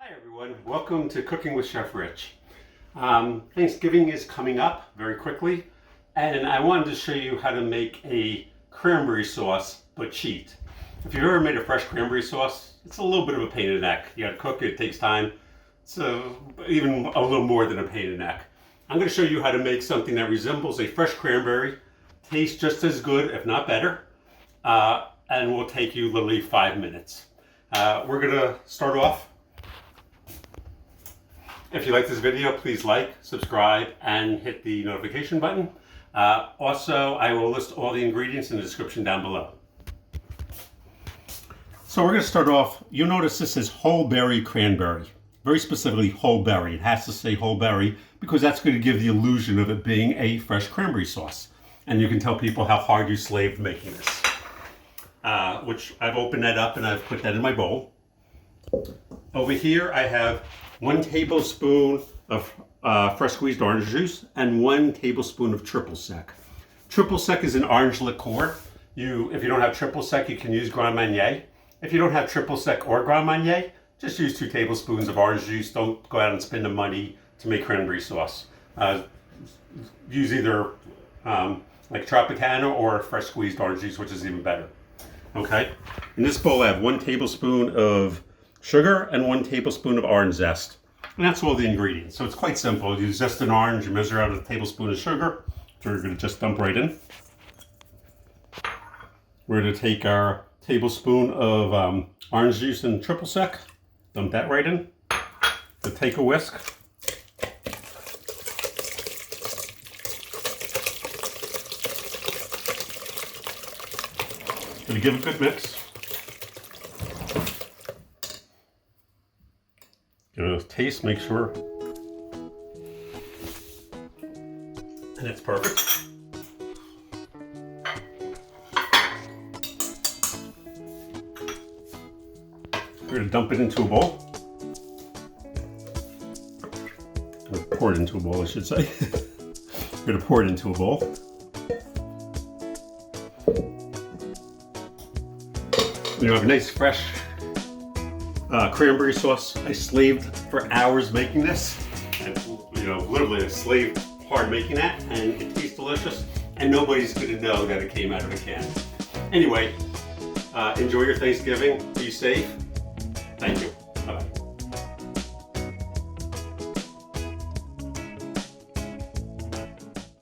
Hi everyone, welcome to Cooking with Chef Rich. Thanksgiving is coming up very quickly, and I wanted to show you how to make a cranberry sauce, but cheat. If you've ever made a fresh cranberry sauce, it's a little bit of a pain in the neck. You gotta cook it, it takes time. So even a little more than a pain in the neck. I'm gonna show you how to make something that resembles a fresh cranberry, tastes just as good, if not better, and will take you literally 5 minutes. We're gonna start off. If you like this video, please like, subscribe, and hit the notification button. Also, I will list all the ingredients in the description down below. So we're going to start off. You'll notice this is whole berry cranberry. Very specifically whole berry. It has to say whole berry because that's going to give the illusion of it being a fresh cranberry sauce. And you can tell people how hard you slaved making this. Which I've opened that up and I've put that in my bowl. Over here I have 1 tablespoon of fresh squeezed orange juice and 1 tablespoon of Triple Sec. Triple Sec is an orange liqueur. If you don't have Triple Sec, you can use Grand Marnier. If you don't have Triple Sec or Grand Marnier, just use 2 tablespoons of orange juice. Don't go out and spend the money to make cranberry sauce. Use either like Tropicana or fresh squeezed orange juice, which is even better. Okay. In this bowl, I have 1 tablespoon of sugar and 1 tablespoon of orange zest. And that's all the ingredients. So it's quite simple. You zest an orange, you measure out a tablespoon of sugar. So we're going to just dump right in. We're going to take our tablespoon of orange juice and Triple Sec. Dump that right in. To take a whisk. Going to give a good mix. Give it a taste, make sure. And it's perfect. We're going to dump it into a bowl. Or pour it into a bowl, I should say. We're going to pour it into a bowl. You have a nice fresh cranberry sauce. I slaved for hours making this, and literally I slaved hard making that, and it tastes delicious, and nobody's going to know that it came out of a can. Anyway, enjoy your Thanksgiving. Be safe. Thank you.